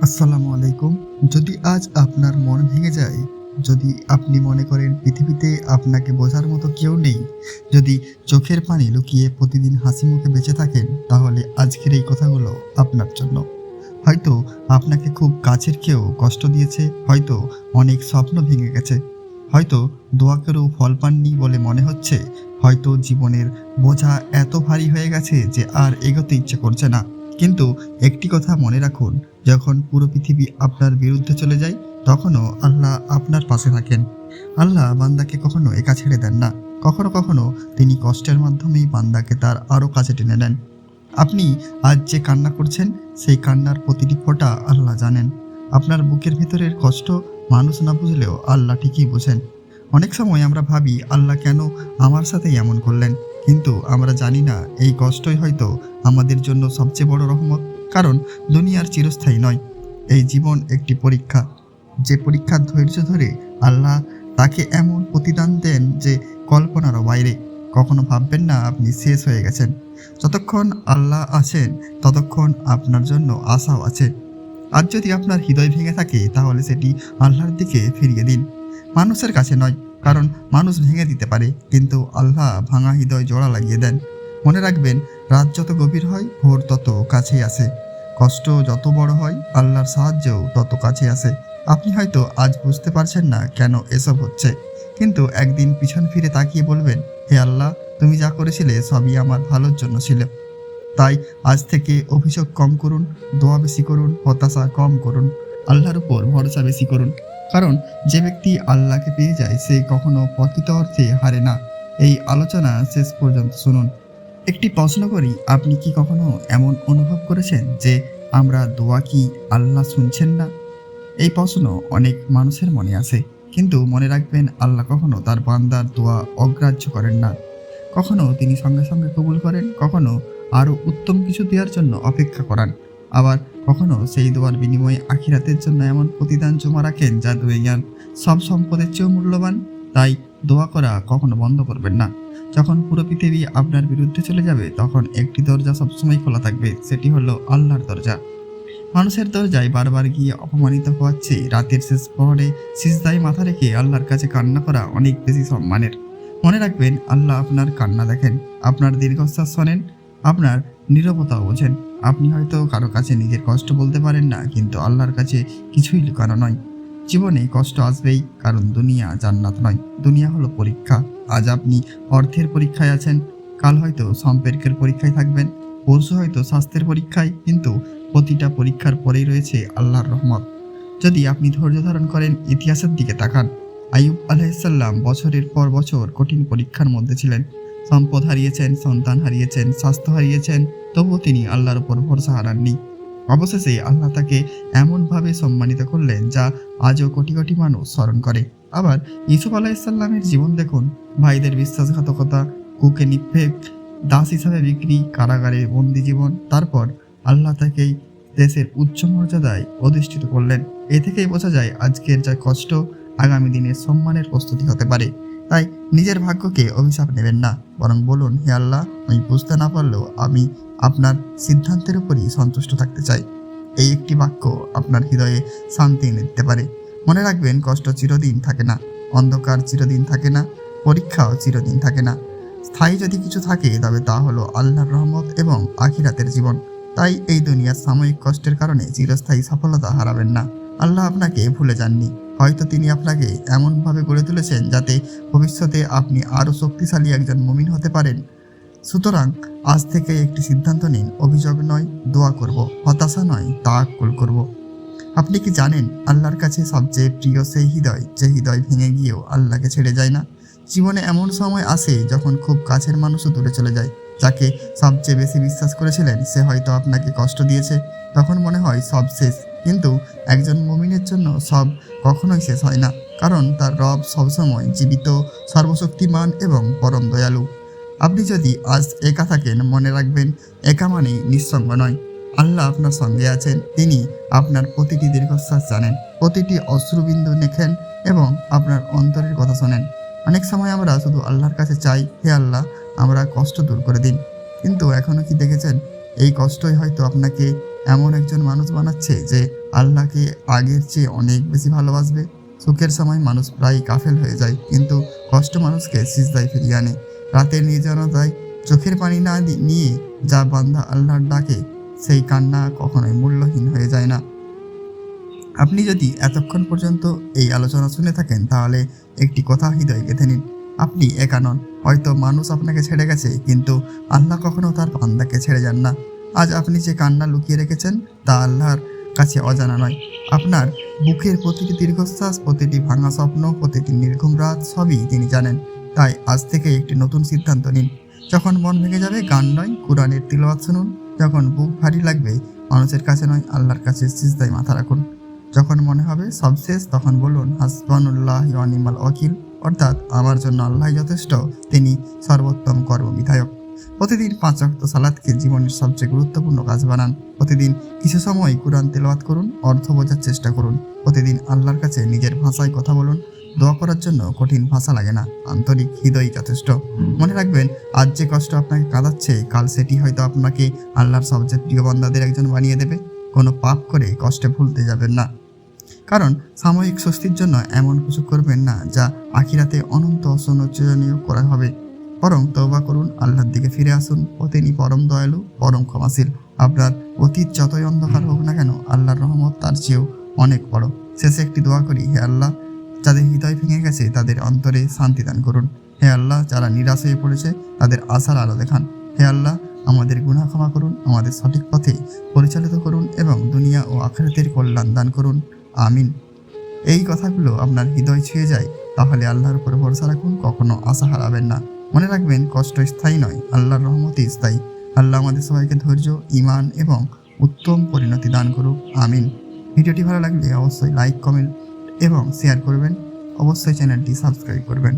আসসালামু আলাইকুম। যদি আজ আপনার মন ভেঙে যায়, যদি আপনি মনে করেন পৃথিবীতে আপনাকে বোঝার মতো কেউ নেই, যদি চোখের পানি লুকিয়ে প্রতিদিন হাসিমুখে বেঁচে থাকেন, তাহলে আজকের এই কথাগুলো আপনার জন্য। হয়তো আপনাকে খুব কাছের কেউ কষ্ট দিয়েছে, হয়তো অনেক স্বপ্ন ভেঙে গেছে, হয়তো দোয়া করেও ফল পাননি বলে মনে হচ্ছে, হয়তো জীবনের বোঝা এত ভারী হয়ে গেছে যে আর এগোতে ইচ্ছে করছে না। কিন্তু একটি কথা মনে রাখুন, যখন পুরো পৃথিবী আপনার বিরুদ্ধে চলে যায়, তখনও আল্লাহ আপনার পাশে থাকেন। আল্লাহ বান্দাকে কখনো একা ছেড়ে দেন না। কখনো কখনো তিনি কষ্টের মাধ্যমেই বান্দাকে তার আরও কাছে টেনে নেন। আপনি আজ যে কান্না করছেন, সেই কান্নার প্রতিটি ফোঁটা আল্লাহ জানেন। আপনার বুকের ভিতরের কষ্ট মানুষ না বুঝলেও আল্লাহ ঠিকই বোঝেন। অনেক সময় আমরা ভাবি, আল্লাহ কেন আমার সাথেই এমন করলেন? কিন্তু আমরা জানি না, এই কষ্টই হয়তো আমাদের জন্য সবচেয়ে বড় রহমত। কারণ দুনিয়ার চিরস্থায়ী নয়। এই জীবন একটি পরীক্ষা। যে পরীক্ষার ধৈর্য ধরে আল্লাহ তাকে এমন প্রতিদান দেন যে কল্পনারও বাইরে। কখনো ভাববেন না আপনি শেষ হয়ে গেছেন। যতক্ষণ আল্লাহ আছেন, ততক্ষণ আপনার জন্য আশাও আছে। আজ যদি আপনার হৃদয় ভেঙে থাকে, তাহলে সেটি আল্লাহর দিকে ফিরিয়ে দিন, মানুষের কাছে নয়। কারণ মানুষ ভেঙে দিতে পারে, কিন্তু আল্লাহ ভাঙা হৃদয় জোড়া লাগিয়ে দেন। মনে রাখবেন, রাত যত গভীর হয়, ভোর তত কাছেই আসে। কষ্ট যত বড় হয়, আল্লাহর সাহায্যও তত কাছে আসে। আপনি হয়তো আজ বুঝতে পারছেন না কেন এসব হচ্ছে, কিন্তু একদিন পিছন ফিরে তাকিয়ে বলবেন, হে আল্লাহ, তুমি যা করেছিলে সবই আমার ভালোর জন্য ছিল। তাই আজ থেকে অভিযোগ কম করুন, দোয়া বেশি করুন, হতাশা কম করুন, আল্লাহর উপর ভরসা বেশি করুন। কারণ যে ব্যক্তি আল্লাহকে পেয়ে যায়, সে কখনো প্রকৃত অর্থে হারে না। এই আলোচনা শেষ পর্যন্ত শুনুন। একটি প্রশ্ন করি, আপনি কি কখনো এমন অনুভব করেছেন যে আমরা দোয়া কি আল্লাহ শুনছেন না? এই প্রশ্ন অনেক মানুষের মনে আসে। কিন্তু মনে রাখবেন, আল্লাহ কখনো তার বান্দার দোয়া অগ্রাহ্য করেন না। কখনো তিনি সঙ্গে সঙ্গে কবুল করেন, কখনো আরও উত্তম কিছু দেওয়ার জন্য অপেক্ষা করান। আবার কখনো সেই দোয়ার বিনিময়ে আখিরাতের জন্য এমন প্রতিদান জমা রাখেন যা দুনিয়ার সব সম্পদের চেয়েও মূল্যবান। তাই দোয়া করা কখনো বন্ধ করবেন না। যখন পুরো পৃথিবী আপনার বিরুদ্ধে চলে যাবে, তখন একটি দরজা সবসময় খোলা থাকবে, সেটি হলো আল্লাহর দরজা। মানুষের দরজায় বারবার গিয়ে অপমানিত হওয়ার চেয়ে রাতের শেষ প্রহরে সিজদায় মাথা রেখে আল্লাহর কাছে কান্না করা অনেক বেশি সম্মানের। মনে রাখবেন, আল্লাহ আপনার কান্না দেখেন, আপনার দীর্ঘশ্বাস শোনেন, আপনার নীরবতাও বোঝেন। আপনি হয়তো কারো কাছে নিজের কষ্ট বলতে পারেন না, কিন্তু আল্লাহর কাছে কিছুই লুকানো নয়। জীবনে কষ্ট আসবেই, কারণ দুনিয়া জান্নাত নয়, দুনিয়া হলো পরীক্ষা। আজ আপনি অর্থের পরীক্ষায় আছেন, কাল হয়তো সম্পর্কের পরীক্ষায় থাকবেন, পরশু হয়তো স্বাস্থ্যের পরীক্ষায়। কিন্তু প্রতিটা পরীক্ষার পরেই রয়েছে আল্লাহর রহমত। যদি আপনি ধৈর্য ধারণ করেন, ইতিহাসের দিকে তাকান। আইয়ুব আলাইহিসসালাম বছরের পর বছর কঠিন পরীক্ষার মধ্যে ছিলেন। সম্পদ হারিয়েছেন, সন্তান হারিয়েছেন, স্বাস্থ্য হারিয়েছেন, তবুও তিনি আল্লাহর উপর ভরসা হারাননি। অবশেষে আল্লাহ তাকে এমনভাবে সম্মানিত করলেন, যা আজও কোটি কোটি মানুষ স্মরণ করে। আবার ইউসুফ আলাইহিসসালামের জীবন দেখুন। ভাইদের বিশ্বাসঘাতকতা, কুকে নিক্ষেপ, দাস হিসাবে বিক্রি, কারাগারে বন্দি জীবন। তারপর আল্লাহ তাকেই দেশের উচ্চ মর্যাদায় অধিষ্ঠিত করলেন। এ থেকেই বোঝা যায়, আজকের যা কষ্ট, আগামী দিনের সম্মানের প্রস্তুতি হতে পারে। তাই নিজের ভাগ্যকে অভিশাপ নেবেন না, বরং বলুন, হে আল্লাহ, আমি বুঝতে না পারলেও আমি আপনার সিদ্ধান্তের উপরই সন্তুষ্ট থাকতে চাই। এই একটি বাক্য আপনার হৃদয়ে শান্তি এনে দিতে পারে। মনে রাখবেন, কষ্ট চিরদিন থাকে না, অন্ধকার চিরদিন থাকে না, পরীক্ষাও চিরদিন থাকে না। স্থায়ী যদি কিছু থাকে, তবে তা হলো আল্লাহর রহমত এবং আখিরাতের জীবন। তাই এই দুনিয়ার সাময়িক কষ্টের কারণে চিরস্থায়ী সফলতা হারাবেন না। আল্লাহ আপনাকে ভুলে যাননি। হয়তো তিনি আপনাকে এমনভাবে গড়ে তুলেছেন, যাতে ভবিষ্যতে আপনি আরও শক্তিশালী একজন মুমিন হতে পারেন। সুতরাং আজ থেকে একটি সিদ্ধান্ত নিন, অভিযোগ নয়, দোয়া করব, হতাশা নয়, তাওয়াক্কুল করব। আপনি কি জানেন, আল্লাহর কাছে সবচেয়ে প্রিয় সেই হৃদয়, যে হৃদয় ভেঙে গিয়েও আল্লাহকে ছেড়ে যায় না। জীবনে এমন সময় আসে যখন খুব কাছের মানুষও দূরে চলে যায়। যাকে সবচেয়ে বেশি বিশ্বাস করেছিলেন, সে হয়তো আপনাকে কষ্ট দিয়েছে। তখন মনে হয় সব শেষ। কিন্তু একজন মুমিনের জন্য সব কখনোই শেষ হয় না, কারণ তার রব সবসময় জীবিত, সর্বশক্তিমান এবং পরম দয়ালু। আপনি যদি আজ একা থাকেন, মনে রাখবেন, একা মানেই নিঃসঙ্গ নয়। আল্লাহ আপনার সঙ্গে আছেন। তিনি আপনার প্রতিটি দীর্ঘশ্বাস জানেন, প্রতিটি অশ্রুবিন্দু দেখেন এবং আপনার অন্তরের কথা শোনেন। অনেক সময় আমরা শুধু আল্লাহর কাছে চাই, হে আল্লাহ, আমরা কষ্ট দূর করে দিন। কিন্তু এখনও কি দেখেছেন, এই কষ্টই হয়তো আপনাকে এমন একজন মানুষ বানাচ্ছে যে আল্লাহকে আগের চেয়ে অনেক বেশি ভালোবাসবে। সুখের সময় মানুষ প্রায় কাফেল হয়ে যায়, কিন্তু কষ্ট মানুষকে সিজদায় ফিরিয়ে আনে। রাতের নির্জনতায় চোখের পানি না নিয়ে যা বান্দা আল্লাহর ডাকে, সেই কান্না কখনোই মূল্যহীন হয়ে যায় না। আপনি যদি এতক্ষণ পর্যন্ত এই আলোচনা শুনে থাকেন, তাহলে একটি কথা হৃদয়ে গেঁথে নিন। আপনি একা নন। হয়তো মানুষ আপনাকে ছেড়ে গেছে, কিন্তু আল্লাহ কখনো তার বান্দাকে ছেড়ে যান না। আজ আপনি যে কান্না লুকিয়ে রেখেছেন, তা আল্লাহর কাছে অজানা নয়। আপনার বুকের প্রতিটি দীর্ঘশ্বাস, প্রতিটি ভাঙা স্বপ্ন, প্রতিটি নির্ঘুম রাত সবই তিনি জানেন। তাই আজ থেকে একটি নতুন সিদ্ধান্ত নিন। যখন মন ভেঙে যাবে, গান নয়, কোরআনের তিলাওয়াত শুনুন। যখন বুক ভারী লাগবে, মানুষের কাছে নয়, আল্লাহর কাছে সিজদায় মাথা রাখুন। যখন মনে হবে সব শেষ, তখন বলুন হাসবানুল্লাহি ওয়া নি'মাল ওয়াকিল, অর্থাৎ আমার জন্য আল্লাহই যথেষ্ট, তিনি সর্বোত্তম কর্মবিধায়ক। প্রতিদিন 5 ওয়াক্ত সালাতকে জীবনের সবচেয়ে গুরুত্বপূর্ণ কাজ বানান। প্রতিদিন কিছু সময় কুরআন তেলাওয়াত করুন, অর্থ বোঝার চেষ্টা করুন। প্রতিদিন আল্লাহর কাছে নিজের ভাষায় কথা বলুন। দোয়া করার জন্য কঠিন ভাষা লাগে না, আন্তরিক হৃদয়ই যথেষ্ট। মনে রাখবেন, আজ যে কষ্ট আপনাকে কাঁদাচ্ছে, কাল সেটি হয়তো আপনাকে আল্লাহর সবচেয়ে প্রিয় বান্দাদের একজন বানিয়ে দেবে। কোনো পাপ করে কষ্টে ভুলতে যাবেন না, কারণ সাময়িক স্বস্তির জন্য এমন কিছু করবেন না যা আখিরাতে অনন্ত অসহনীয় করা হবে। বরং তওবা করুন, আল্লাহর দিকে ফিরে আসুন। তিনি পরম দয়ালু, পরম ক্ষমাশীল। আপনার অতীত যতই অন্ধকার হোক না কেন, আল্লাহর রহমত তার চেয়েও অনেক বড়। শেষে একটি দোয়া করি, হে আল্লাহ, যাদের হৃদয় ভেঙে গেছে তাদের অন্তরে শান্তি দান করুন। হে আল্লাহ, যারা নিরাশ হয়ে পড়েছে তাদের আশার আলো দেখান। হে আল্লাহ, আমাদের গুনাহ ক্ষমা করুন, আমাদের সঠিক পথে পরিচালিত করুন এবং দুনিয়া ও আখিরাতের কল্যাণ দান করুন। আমিন। এই কথাগুলো আপনার হৃদয় ছুঁয়ে যায়, তাহলে আল্লাহর উপরে ভরসা রাখুন, কখনো আশা হারাবেন না। মনে রাখবেন, কষ্ট স্থায়ী নয়, আল্লাহর রহমতই স্থায়ী। আল্লাহ আমাদের সবাইকে ধৈর্য, ঈমান এবং উত্তম পরিণতি দান করুক। আমিন। ভিডিওটি ভালো লাগলে অবশ্যই লাইক, কমেন্ট এবং শেয়ার করবেন। অবশ্যই চ্যানেলটি সাবস্ক্রাইব করবেন।